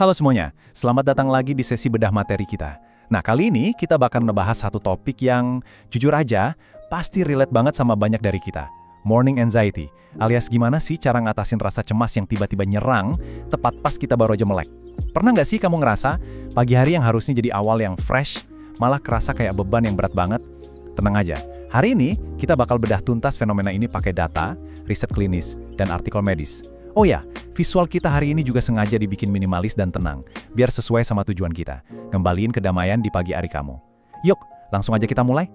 Halo semuanya, selamat datang lagi di sesi bedah materi kita. Nah, kali ini kita bakal ngebahas satu topik yang jujur aja pasti relate banget sama banyak dari kita. Morning anxiety, alias gimana sih cara ngatasin rasa cemas yang tiba-tiba nyerang tepat pas kita baru aja melek. Pernah nggak sih kamu ngerasa pagi hari yang harusnya jadi awal yang fresh, malah kerasa kayak beban yang berat banget? Tenang aja, hari ini kita bakal bedah tuntas fenomena ini pakai data, riset klinis, dan artikel medis. Oh ya, visual kita hari ini juga sengaja dibikin minimalis dan tenang, biar sesuai sama tujuan kita, ngembaliin kedamaian di pagi hari kamu. Yuk, langsung aja kita mulai.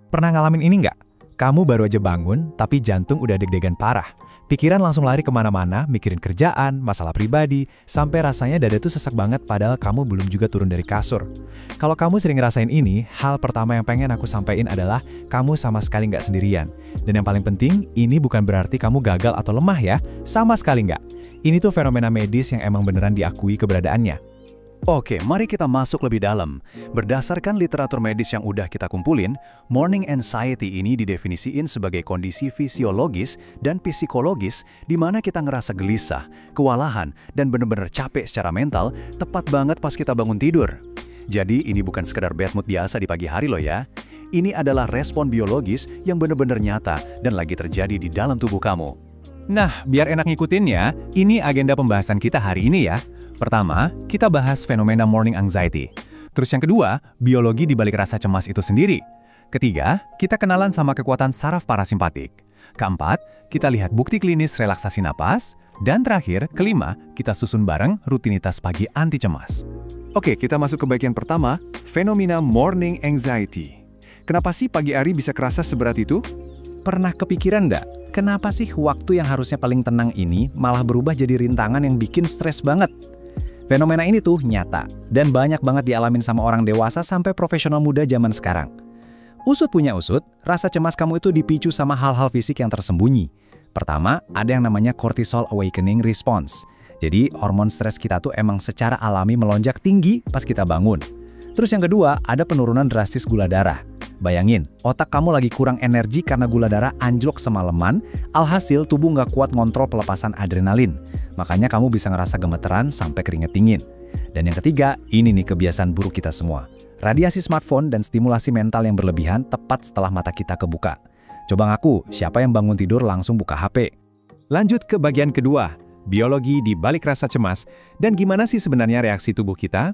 Pernah ngalamin ini nggak? Kamu baru aja bangun, tapi jantung udah deg-degan parah. Pikiran langsung lari kemana-mana, mikirin kerjaan, masalah pribadi, sampai rasanya dada tuh sesak banget padahal kamu belum juga turun dari kasur. Kalau kamu sering ngerasain ini, hal pertama yang pengen aku sampaikan adalah kamu sama sekali nggak sendirian. Dan yang paling penting, ini bukan berarti kamu gagal atau lemah ya, sama sekali nggak. Ini tuh fenomena medis yang emang beneran diakui keberadaannya. Oke, mari kita masuk lebih dalam. Berdasarkan literatur medis yang udah kita kumpulin, morning anxiety ini didefinisiin sebagai kondisi fisiologis dan psikologis di mana kita ngerasa gelisah, kewalahan, dan bener-bener capek secara mental tepat banget pas kita bangun tidur. Jadi ini bukan sekedar bad mood biasa di pagi hari loh ya. Ini adalah respon biologis yang bener-bener nyata dan lagi terjadi di dalam tubuh kamu. Nah, biar enak ngikutinnya, ini agenda pembahasan kita hari ini ya. Pertama, kita bahas fenomena morning anxiety. Terus yang kedua, biologi di balik rasa cemas itu sendiri. Ketiga, kita kenalan sama kekuatan saraf parasimpatik. Keempat, kita lihat bukti klinis relaksasi napas. Dan terakhir, kelima, kita susun bareng rutinitas pagi anti cemas. Oke, kita masuk ke bagian pertama, fenomena morning anxiety. Kenapa sih pagi hari bisa kerasa seberat itu? Pernah kepikiran nggak? Kenapa sih waktu yang harusnya paling tenang ini malah berubah jadi rintangan yang bikin stres banget? Fenomena ini tuh nyata, dan banyak banget dialamin sama orang dewasa sampai profesional muda zaman sekarang. Usut punya usut, rasa cemas kamu itu dipicu sama hal-hal fisik yang tersembunyi. Pertama, ada yang namanya cortisol awakening response. Jadi, hormon stres kita tuh emang secara alami melonjak tinggi pas kita bangun. Terus yang kedua, ada penurunan drastis gula darah. Bayangin, otak kamu lagi kurang energi karena gula darah anjlok semalaman, alhasil tubuh nggak kuat ngontrol pelepasan adrenalin. Makanya kamu bisa ngerasa gemeteran sampai keringet dingin. Dan yang ketiga, ini nih kebiasaan buruk kita semua. Radiasi smartphone dan stimulasi mental yang berlebihan tepat setelah mata kita kebuka. Coba ngaku, siapa yang bangun tidur langsung buka HP? Lanjut ke bagian kedua, biologi di balik rasa cemas, dan gimana sih sebenarnya reaksi tubuh kita?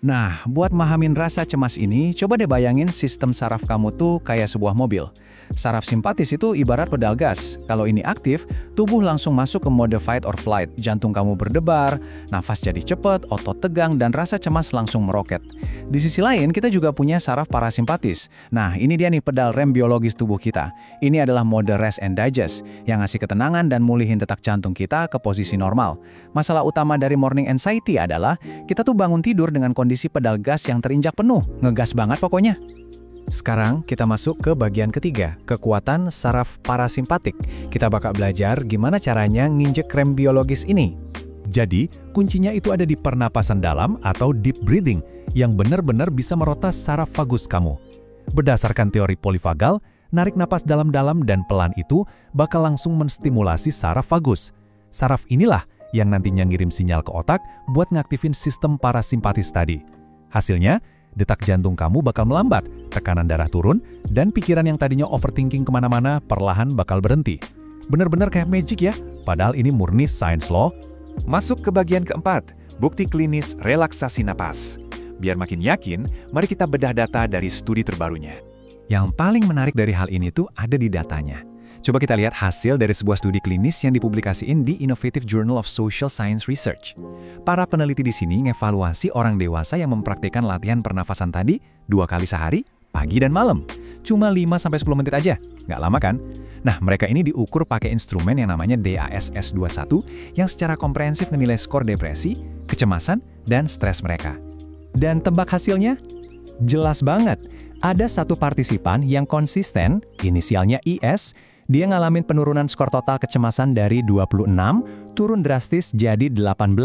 Nah, buat mahamin rasa cemas ini, coba deh bayangin sistem saraf kamu tuh kayak sebuah mobil. Saraf simpatis itu ibarat pedal gas. Kalau ini aktif, tubuh langsung masuk ke mode fight or flight. Jantung kamu berdebar, nafas jadi cepat, otot tegang, dan rasa cemas langsung meroket. Di sisi lain, kita juga punya saraf parasimpatis. Nah, ini dia nih pedal rem biologis tubuh kita. Ini adalah mode rest and digest, yang ngasih ketenangan dan mulihin detak jantung kita ke posisi normal. Masalah utama dari morning anxiety adalah, kita tuh bangun tidur dengan kondisi pedal gas yang terinjak penuh, ngegas banget pokoknya. Sekarang kita masuk ke bagian ketiga, kekuatan saraf parasimpatik. Kita bakal belajar gimana caranya nginjek rem biologis ini. Jadi, kuncinya itu ada di pernapasan dalam atau deep breathing yang benar-benar bisa merotas saraf vagus kamu. Berdasarkan teori polivagal, narik napas dalam-dalam dan pelan itu bakal langsung menstimulasi saraf vagus. Saraf inilah yang nantinya ngirim sinyal ke otak buat ngaktifin sistem parasimpatis tadi. Hasilnya, detak jantung kamu bakal melambat, tekanan darah turun, dan pikiran yang tadinya overthinking kemana-mana perlahan bakal berhenti. Bener-bener kayak magic ya, padahal ini murni science loh. Masuk ke bagian keempat, bukti klinis relaksasi napas. Biar makin yakin, mari kita bedah data dari studi terbarunya. Yang paling menarik dari hal ini tuh ada di datanya. Coba kita lihat hasil dari sebuah studi klinis yang dipublikasiin di Innovative Journal of Social Science Research. Para peneliti di sini ngevaluasi orang dewasa yang mempraktikkan latihan pernafasan tadi 2 kali sehari, pagi dan malam. Cuma 5-10 menit aja, nggak lama kan? Nah, mereka ini diukur pakai instrumen yang namanya DASS-21 yang secara komprehensif menilai skor depresi, kecemasan, dan stres mereka. Dan tebak hasilnya? Jelas banget, ada satu partisipan yang konsisten, inisialnya IS, dia ngalamin penurunan skor total kecemasan dari 26, turun drastis jadi 18.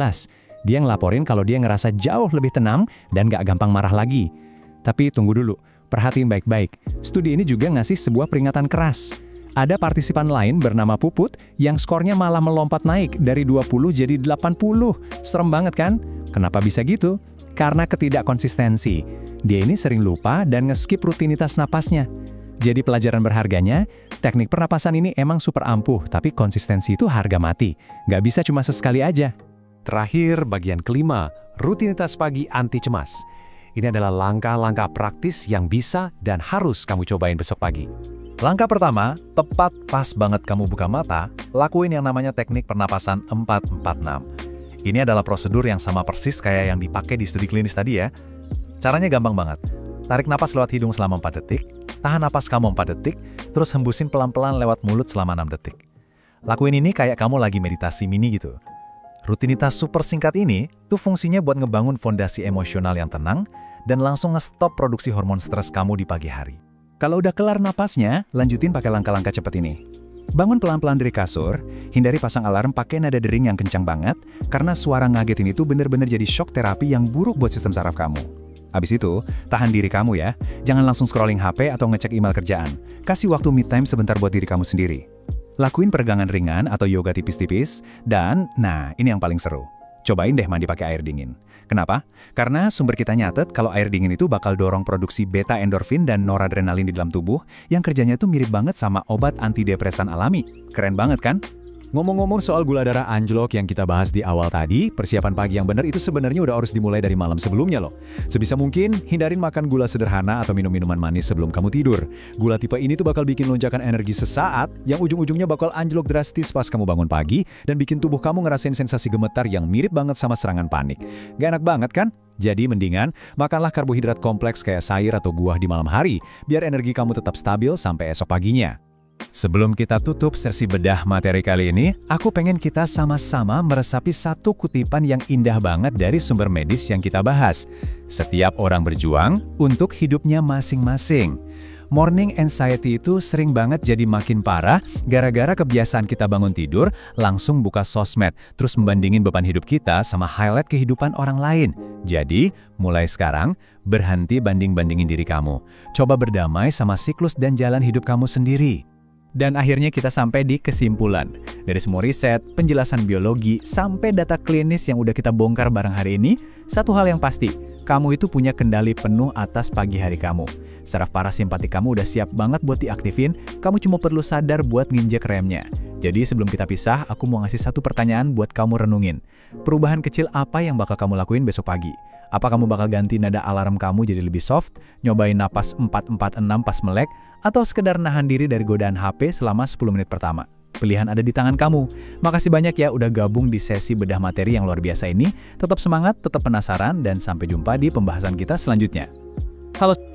Dia ngelaporin kalau dia ngerasa jauh lebih tenang dan gak gampang marah lagi. Tapi tunggu dulu, perhatiin baik-baik. Studi ini juga ngasih sebuah peringatan keras. Ada partisipan lain bernama Puput yang skornya malah melompat naik dari 20 jadi 80. Serem banget kan? Kenapa bisa gitu? Karena ketidakkonsistensi. Dia ini sering lupa dan nge-skip rutinitas napasnya. Jadi pelajaran berharganya, teknik pernapasan ini emang super ampuh, tapi konsistensi itu harga mati. Nggak bisa cuma sesekali aja. Terakhir, bagian kelima, rutinitas pagi anti cemas. Ini adalah langkah-langkah praktis yang bisa dan harus kamu cobain besok pagi. Langkah pertama, tepat pas banget kamu buka mata, lakuin yang namanya teknik pernapasan 4-4-6. Ini adalah prosedur yang sama persis kayak yang dipakai di studi klinis tadi ya. Caranya gampang banget. Tarik napas lewat hidung selama 4 detik, tahan napas kamu 4 detik, terus hembusin pelan-pelan lewat mulut selama 6 detik. Lakuin ini kayak kamu lagi meditasi mini gitu. Rutinitas super singkat ini tuh fungsinya buat ngebangun fondasi emosional yang tenang dan langsung nge-stop produksi hormon stres kamu di pagi hari. Kalau udah kelar napasnya, lanjutin pakai langkah-langkah cepat ini. Bangun pelan-pelan dari kasur, hindari pasang alarm pakai nada dering yang kencang banget, karena suara ngagetin itu bener-bener jadi shock terapi yang buruk buat sistem saraf kamu. Abis itu, tahan diri kamu ya, jangan langsung scrolling HP atau ngecek email kerjaan. Kasih waktu me time sebentar buat diri kamu sendiri. Lakuin peregangan ringan atau yoga tipis-tipis, dan, nah, ini yang paling seru. Cobain deh mandi pakai air dingin. Kenapa? Karena sumber kita nyatet kalau air dingin itu bakal dorong produksi beta endorfin dan noradrenalin di dalam tubuh yang kerjanya tuh mirip banget sama obat antidepresan alami. Keren banget kan? Ngomong-ngomong soal gula darah anjlok yang kita bahas di awal tadi, persiapan pagi yang benar itu sebenarnya udah harus dimulai dari malam sebelumnya loh. Sebisa mungkin, hindarin makan gula sederhana atau minum minuman manis sebelum kamu tidur. Gula tipe ini tuh bakal bikin lonjakan energi sesaat, yang ujung-ujungnya bakal anjlok drastis pas kamu bangun pagi, dan bikin tubuh kamu ngerasain sensasi gemetar yang mirip banget sama serangan panik. Gak enak banget kan? Jadi mendingan, makanlah karbohidrat kompleks kayak sayur atau buah di malam hari, biar energi kamu tetap stabil sampai esok paginya. Sebelum kita tutup sesi bedah materi kali ini, aku pengen kita sama-sama meresapi satu kutipan yang indah banget dari sumber medis yang kita bahas. Setiap orang berjuang untuk hidupnya masing-masing. Morning anxiety itu sering banget jadi makin parah gara-gara kebiasaan kita bangun tidur, langsung buka sosmed, terus membandingin beban hidup kita sama highlight kehidupan orang lain. Jadi, mulai sekarang, berhenti banding-bandingin diri kamu. Coba berdamai sama siklus dan jalan hidup kamu sendiri. Dan akhirnya kita sampai di kesimpulan. Dari semua riset, penjelasan biologi, sampai data klinis yang udah kita bongkar bareng hari ini, satu hal yang pasti, kamu itu punya kendali penuh atas pagi hari kamu. Saraf parasimpatik kamu udah siap banget buat diaktifin, kamu cuma perlu sadar buat nginjek remnya. Jadi sebelum kita pisah, aku mau ngasih satu pertanyaan buat kamu renungin. Perubahan kecil apa yang bakal kamu lakuin besok pagi? Apa kamu bakal ganti nada alarm kamu jadi lebih soft, nyobain napas 4-4-6 pas melek, atau sekedar nahan diri dari godaan HP selama 10 menit pertama? Pilihan ada di tangan kamu. Makasih banyak ya udah gabung di sesi bedah materi yang luar biasa ini. Tetap semangat, tetap penasaran, dan sampai jumpa di pembahasan kita selanjutnya. Halo.